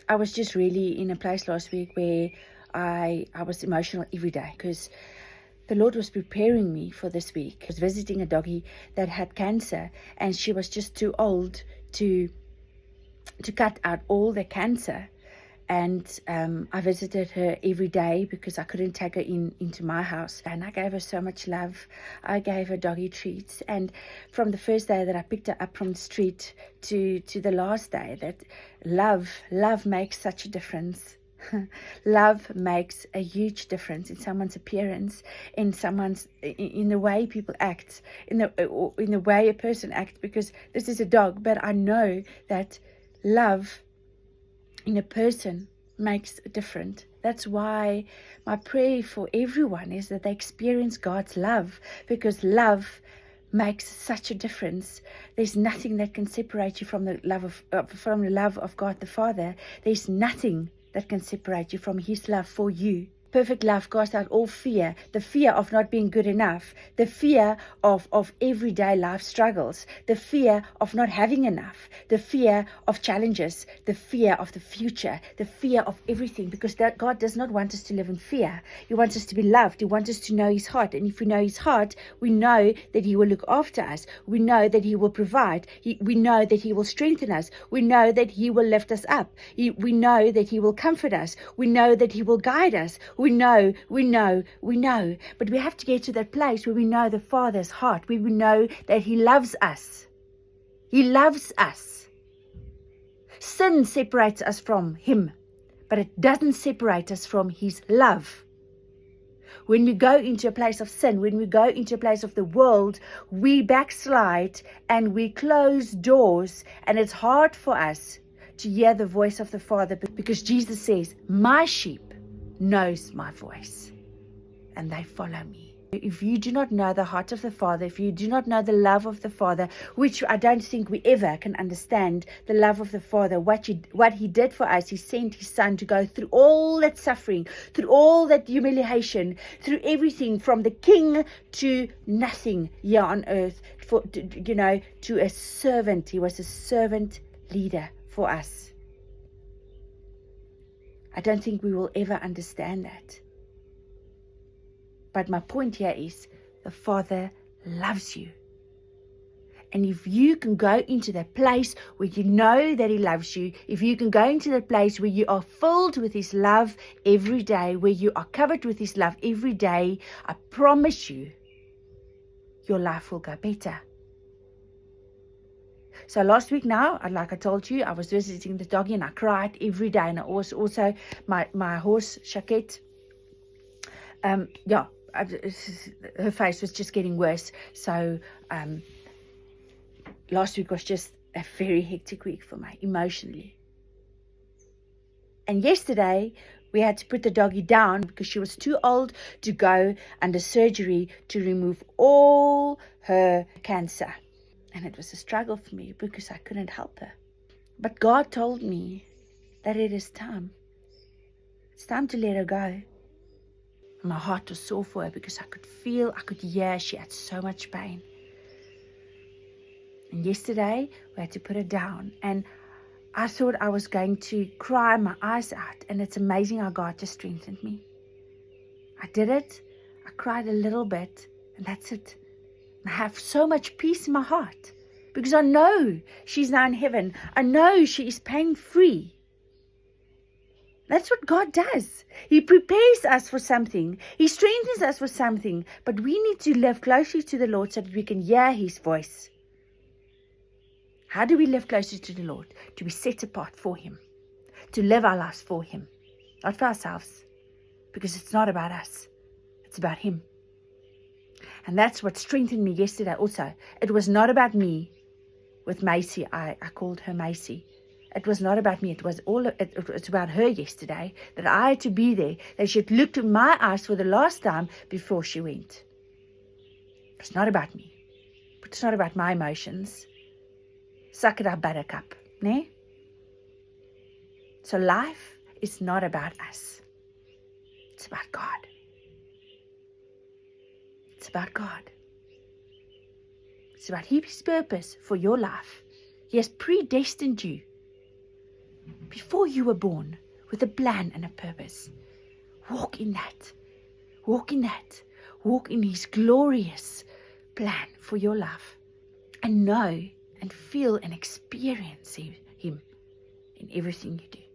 I was just really in a place last week where I was emotional every day because the Lord was preparing me for this week. I was visiting a doggy that had cancer, and she was just too old to cut out all the cancer. And I visited her every day because I couldn't take her into my house. And I gave her so much love. I gave her doggy treats. And from the first day that I picked her up from the street to the last day, that love makes such a difference. Love makes a huge difference in someone's appearance, in the way people act, in the way a person acts, because this is a dog. But I know that love in a person makes a difference. That's why my prayer for everyone is that they experience God's love, because love makes such a difference. There's nothing that can separate you from the love of God the Father. There's nothing that can separate you from His love for you. Perfect love casts out all fear, the fear of not being good enough, the fear of everyday life struggles, the fear of not having enough, the fear of challenges, the fear of the future, the fear of everything, because that God does not want us to live in fear. He wants us to be loved. He wants us to know His heart. And if we know His heart, we know that He will look after us. We know that He will provide. We know that He will strengthen us. We know that He will lift us up. We know that He will comfort us. We know that He will guide us. We know. But we have to get to that place where we know the Father's heart, where we know that He loves us. He loves us. Sin separates us from Him, but it doesn't separate us from His love. When we go into a place of sin, when we go into a place of the world, we backslide and we close doors, and it's hard for us to hear the voice of the Father, because Jesus says, my sheep knows my voice and they follow me. If you do not know the heart of the Father, if you do not know the love of the Father, which I don't think we ever can understand, the love of the Father, what He did for us, He sent His Son to go through all that suffering, through all that humiliation, through everything from the king to nothing here on earth, to a servant. He was a servant leader for us. I don't think we will ever understand that. But my point here is, the Father loves you. And if you can go into that place where you know that He loves you, if you can go into that place where you are filled with His love every day, where you are covered with His love every day, I promise you, your life will go better. So last week now, like I told you, I was visiting the doggy and I cried every day. And I was also, my horse, Shaket, her face was just getting worse. So last week was just a very hectic week for me, emotionally. And yesterday, we had to put the doggy down because she was too old to go under surgery to remove all her cancer. And it was a struggle for me because I couldn't help her. But God told me that it is time. It's time to let her go. My heart was sore for her because I could hear she had so much pain. And yesterday, we had to put her down. And I thought I was going to cry my eyes out. And it's amazing how God just strengthened me. I did it. I cried a little bit. And that's it. I have so much peace in my heart because I know she's now in heaven. I know she is pain-free. That's what God does. He prepares us for something. He strengthens us for something. But we need to live closely to the Lord so that we can hear His voice. How do we live closer to the Lord? To be set apart for Him. To live our lives for Him. Not for ourselves. Because it's not about us. It's about Him. And that's what strengthened me yesterday also. It was not about me with Macy. I called her Macy. It was not about me. It was about her yesterday. That I had to be there. That she had looked in my eyes for the last time before she went. It's not about me. It's not about my emotions. Suck it up, buttercup. Ne? So life is not about us. It's about God. It's about God. It's about His purpose for your life. He has predestined you before you were born, with a plan and a purpose. Walk in that. Walk in that. Walk in His glorious plan for your life. And know and feel and experience Him in everything you do.